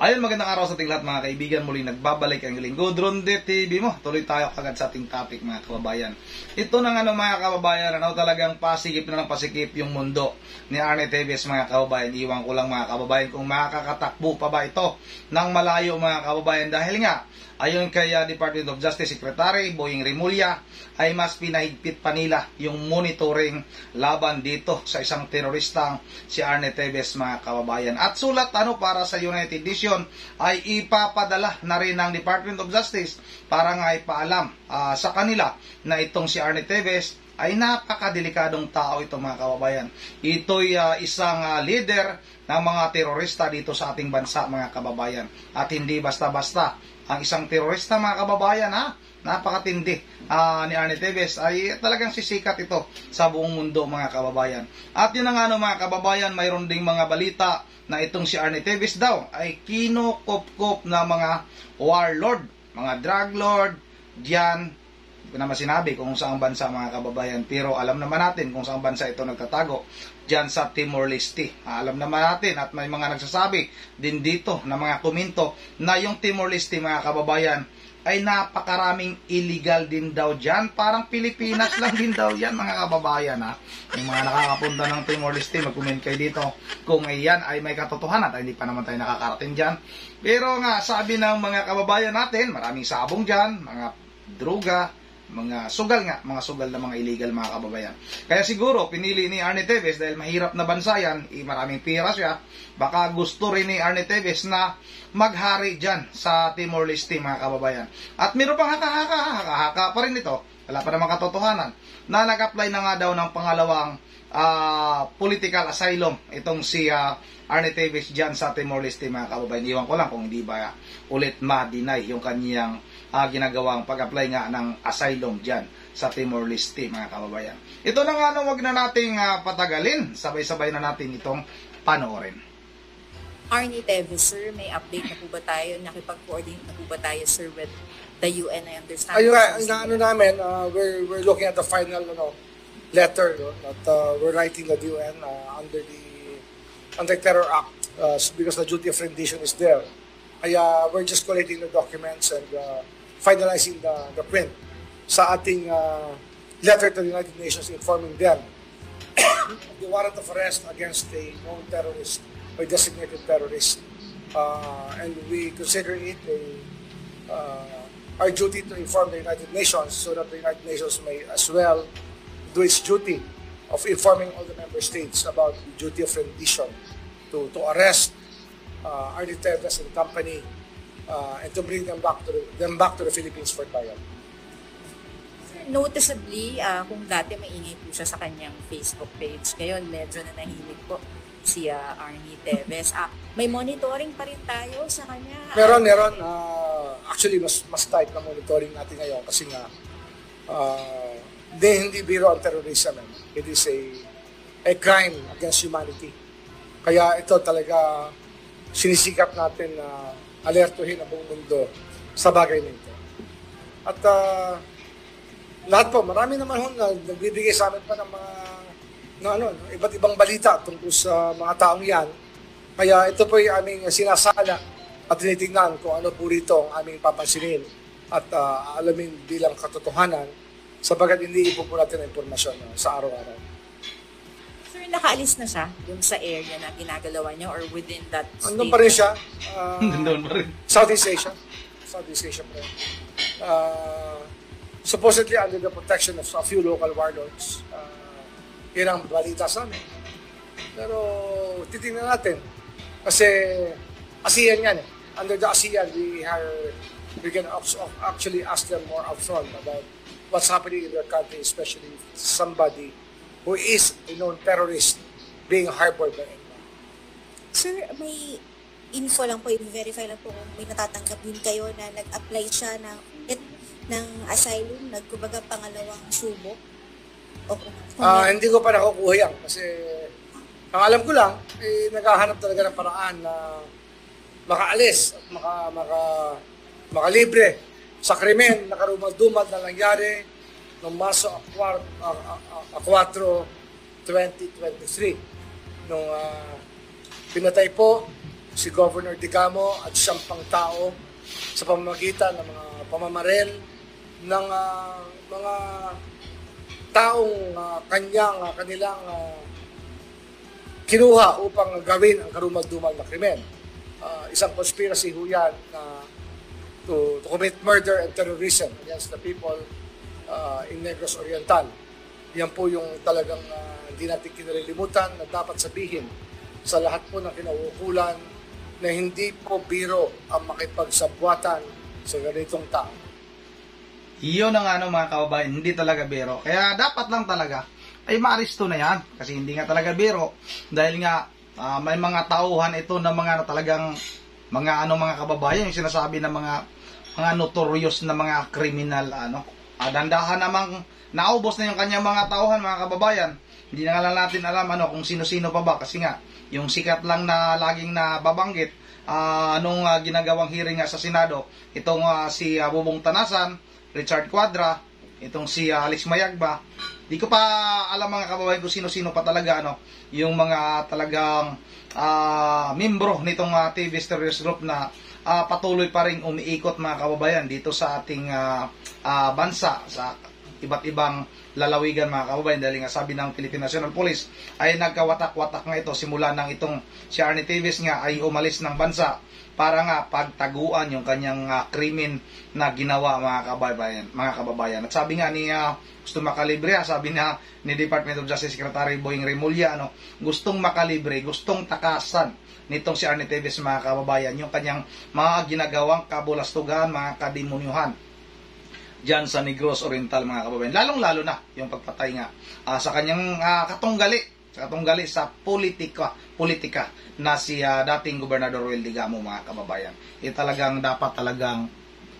Ayun, magandang araw sa ating lahat mga kaibigan. Muli nagbabalik ang Linggo Ronde TV mo. Tuloy tayo agad sa ating topic mga kababayan. Ito na nga mga kababayan, talagang pasikip na ng pasikip yung mundo ni Arnie Teves mga kababayan. Iwan ko lang mga kababayan kung makakatakbo pa ba ito ng malayo mga kababayan. Dahil nga, ayon kay Department of Justice Secretary Boying Rimulya, ay mas pinahigpit pa nila yung monitoring laban dito sa isang teroristang si Arnie Teves mga kababayan. At sulat para sa United Nations ay ipapadala na rin ng Department of Justice para nga ipaalam sa kanila na itong si Arnie Teves ay napakadelikadong tao ito mga kababayan. Ito'y isang leader ng mga terorista dito sa ating bansa mga kababayan. At hindi basta-basta ang isang terorista mga kababayan napakatindi ni Arnie Teves ay talagang sisikat ito sa buong mundo mga kababayan. At yun nga mga kababayan, mayroon ding mga balita na itong si Arnie Teves daw ay kinukop-kop na mga warlord, mga drug lord, diyan. Hindi ko naman sinabi kung saang bansa mga kababayan, pero alam naman natin kung saang bansa ito nagtatago, diyan sa Timor-Leste. Alam naman natin at may mga nagsasabi din dito na mga komento na yung Timor-Leste mga kababayan ay napakaraming illegal din daw dyan. Parang Pilipinas lang din daw yan mga kababayan Yung mga nakakapunta ng Timor-Leste, mag-comment kayo dito kung iyan ay may katotohanan at hindi pa naman tayo nakakarating dyan. Pero nga sabi ng mga kababayan natin, maraming sabong dyan, mga droga, mga sugal na mga illegal mga kababayan. Kaya siguro pinili ni Arnie Teves dahil mahirap na bansa yan, maraming pira siya, baka gusto rin ni Arnie Teves na maghari dyan sa Timor-Leste mga kababayan. At meron pang haka pa rin ito, wala pa naman katotohanan, na nag-apply na nga daw ng pangalawang political asylum itong si Arnie Teves dyan sa Timor-Leste mga kababayan. Iwan ko lang kung hindi ba ulit ma-deny yung kanyang ginagawang pag-apply nga ng asylum dyan sa Timor-Leste mga kababayan. Ito na nga wag na nating patagalin, sabay-sabay na natin itong panoorin. Arnie Teves, sir, may update na po ba tayo? Nakipag-coordinate na po ba tayo, sir, with the UN? I understand. Namin, we're looking at the final letter that we're writing the UN under the Anti-Terror Act because the duty of rendition is there. Kaya we're just collecting the documents and finalizing the print sa ating letter to the United Nations informing them the warrant of arrest against a known terrorist or designated terrorist. And we consider it our duty to inform the United Nations so that the United Nations may as well do its duty of informing all the member states about the duty of rendition to arrest Arnie Teves and company and to bring them back to the Philippines for trial. Noticeably, kung dati maingay po siya sa kanyang Facebook page, ngayon medyo na nahimik po si Arnie Teves. May monitoring pa rin tayo sa kanya? Meron. Actually, mas tight na monitoring natin ngayon kasi nga hindi biro ang terrorism. It is a crime against humanity. Kaya ito talaga sinisikap natin na alertuhin ang buong mundo sa bagay na ito. At lahat po, marami naman na nagbibigay sa amin pa ng mga iba't ibang balita tungkol sa mga taong yan. Kaya ito po yung aming sinasala at tinitingnan kung ano po rito ang aming papansinin at alamin bilang katotohanan sabagat hindi ipo po natin ang impormasyon sa araw-araw. Sir, nakaalis na siya dun sa area na ginagalawa niya or within that state? Andun pa rin siya. Andun pa rin. Southeast Asia pa rin. Supposedly under the protection of a few local warlords. Yun ang balita sa amin. Pero titingnan natin. Kasi ASEAN yan Under the ASEAN, we can actually ask them more upfront about what's happening in their country, especially somebody who is a known terrorist being harbored by anyone. Sir, may info lang po, i-verify lang po kung may natatanggap din kayo na nag-apply siya ng asylum, nagkubaga pangalawang subok? Hindi ko pa nakukuha yan kasi ang alam ko lang, naghahanap talaga ng paraan na makaalis at makalibre sa krimen na karumal-dumal na nangyari noong Marso 4, 2023 nung pinatay po si Governor Digamo at siyang pangtao sa pamamagitan ng mga pamamarel ng mga taong kanilang kinuha upang gawin ang karumal-dumal na krimen. Isang conspiracy ho yan to commit murder and terrorism against the people in Negros Oriental. Yan po yung talagang hindi natin kinalilimutan na dapat sabihin sa lahat po ng kinauukulan na hindi po biro ang makipagsabwatan sa ganitong tao. Iyon ang mga kababayan, hindi talaga biro. Kaya dapat lang talaga ay maaresto na yan. Kasi hindi nga talaga biro. Dahil nga may mga tauhan ito na mga talagang mga kababayan, yung sinasabi ng mga notorious na mga kriminal. Dandahan namang naubos na yung kanyang mga tauhan, mga kababayan. Hindi na lang natin alam kung sino-sino pa ba. Kasi nga, yung sikat lang na laging nababanggit, ginagawang hearing nga sa Senado, itong si Bubong Tanasan, Richard Cuadra, itong si Alex Mayagba. Di ko pa alam, mga kababayan, kung sino-sino pa talaga yung mga talagang membro nitong TV Terrorist Group na patuloy pa rin umiikot, mga kababayan, dito sa ating bansa, sa iba't ibang lalawigan, mga kababayan. Dahil nga sabi ng Philippine National Police ay nagkawatak-watak nga ito simula nang itong si Arnie Teves nga ay umalis ng bansa para nga pagtaguan yung kanyang krimen na ginawa, mga kababayan. At sabi nga ni gusto makalibre, sabi na ni Department of Justice Secretary Boying Remulla, gustong makalibre, gustong takasan nitong si Arnie Teves, mga kababayan, yung kanyang mga ginagawang kabulastugan, mga kadimunyuhan diyan sa Negros Oriental, mga kababayan. Lalong-lalo na yung pagpatay nga sa kanyang katunggali sa politika na si dating Gobernador Roel Digamo, mga kababayan. Talagang dapat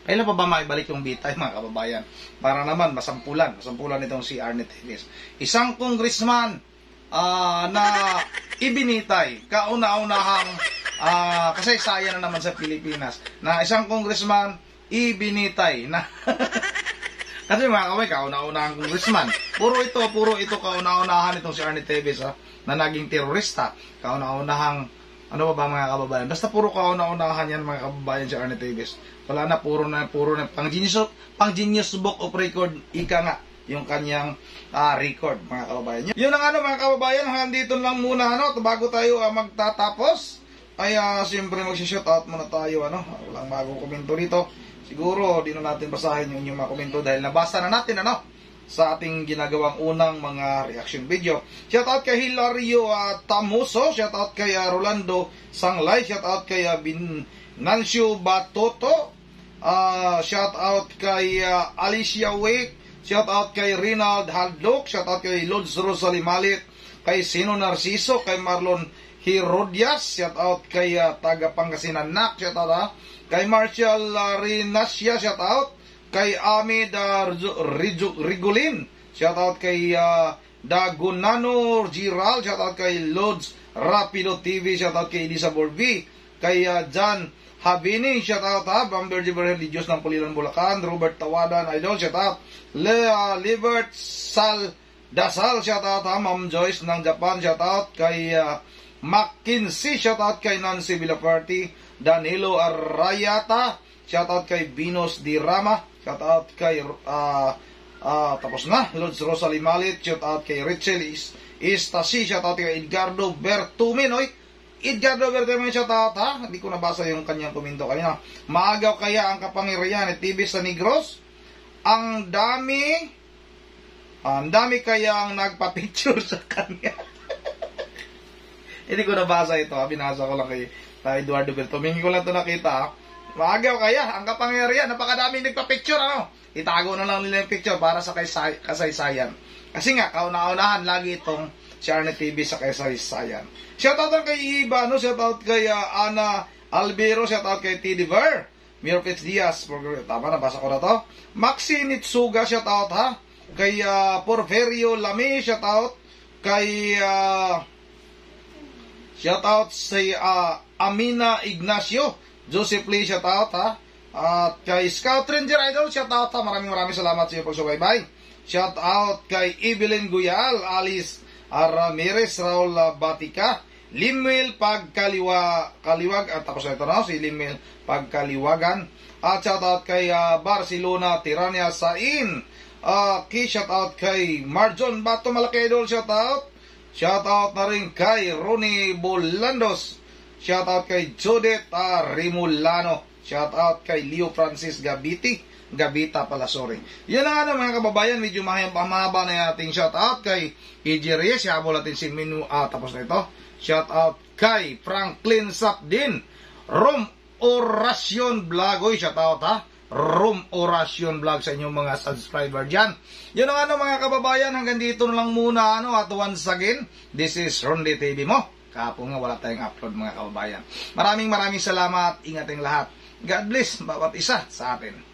kailan pa ba maibalik yung bitay, mga kababayan, para naman masampulan itong si Arnie Teves, isang congressman na ibinitay kauna-unahang kasaysayan na naman sa Pilipinas, na isang congressman ibinitay na kasi, mga kababayan, kauna-unahang congressman. Puro ito kauna-unahan itong si Arnie Teves na naging terorista. Kauna-unahang, mga kababayan? Basta puro kauna-unahan yan, mga kababayan, si Arnie Teves. Wala na, puro na pang Genius Book of Record, ika nga, yung kanyang record, mga kababayan. Yun ang mga kababayan, hanggang dito lang muna, bago tayo magtatapos, ay siyempre mag-shoutout muna tayo, walang bagong komento dito. Siguro, di na natin basahin yung inyong mga komento dahil nabasa na natin, sa ating ginagawang unang mga reaction video. Shoutout kay Hilario Tamuso, shoutout kay Rolando Sanglay, shoutout kay Nancio Batoto, shoutout kay Alicia Wake, shoutout kay Rinald Haldok, shoutout kay Lods Rosalie Malit, kay Sino Narciso, kay Marlon Herodias, shoutout kay taga Pangasinan Nak, shoutout kay Marshall Rinasya, shoutout kay Amid Rigulin, shoutout kay Dagunano Giral, shoutout kay Lods Rapido TV, shoutout kay Elisa Borbi, kay John Habini, shoutout Bamber Jibril Diyos ng Pulilan, Bulacan, Robert Tawadan, Idol, shoutout Lea Libert Sal Dasal, shoutout Ma'am Joyce ng Japan, shoutout kay Mackenzie, shoutout kay Nancy Villaparty, Danilo Arayata, shoutout kay Binos Dirama, shoutout kay tapos na, Lods Rosalie Malit, shoutout kay Richel Istasi, shoutout kay Edgardo Bertumin. Edgardo Bertumin, shoutout hindi ko nabasa yung kanyang komento kanina. Maagaw kaya ang kapangyarihan ni TV sa Negros? Ang dami kayang nagpa-picture sa kanya. Hindi ko nabasa ito, binasa ko lang kay Eduardo Bertumin. Hindi ko lang ito nakita. Maagaw kaya ang kapangyarihan, napakadaming nagpa-picture, itago na lang nila yung picture para sa kasaysayan. Kasi nga, kauna-unahan lagi itong si Arnie TV sa kasaysayan. Shoutout kay Iba, shoutout kay Ana Albero, shoutout kay T. Diver, Miro Fitz Diaz, tama na, basa ko na to. Maxi Nitsuga, shoutout kay Porferio Lami, shoutout kay shoutout si Amina Ignacio, Joseph Lee, shoutout at kay Scout Ranger Idol, shoutout maraming salamat sa iyo pagsubaybay. Shoutout kay Evelyn Guyal, Alice Ramirez, Raul Batica, Limil Kaliwag at tapos na ito na si Limil Pagkaliwagan. At shoutout kay Barcelona Tirania Sain. Shoutout kay Marjon Bato Malaki Idol, shoutout. Shoutout na rin kay Ronnie Bolandos. Shoutout kay Judith Rimulano. Shoutout kay Leo Francis Gabita pala, sorry. Yan ang mga kababayan, medyo mahaba na ating shoutout kay EJ Reyes, habol natin si Minu, tapos na ito. Shoutout kay Franklin Sapdin, Rom Orasyon Vlog, oy, shoutout ha, Rom Orasyon Vlog sa inyong mga subscriber dyan. Yan ang mga kababayan, hanggang dito na lang muna, at once again, this is Ronde TV mo. Kapo nga wala tayong upload mga kababayan. Maraming salamat, ingat ang lahat. God bless bawat isa sa atin.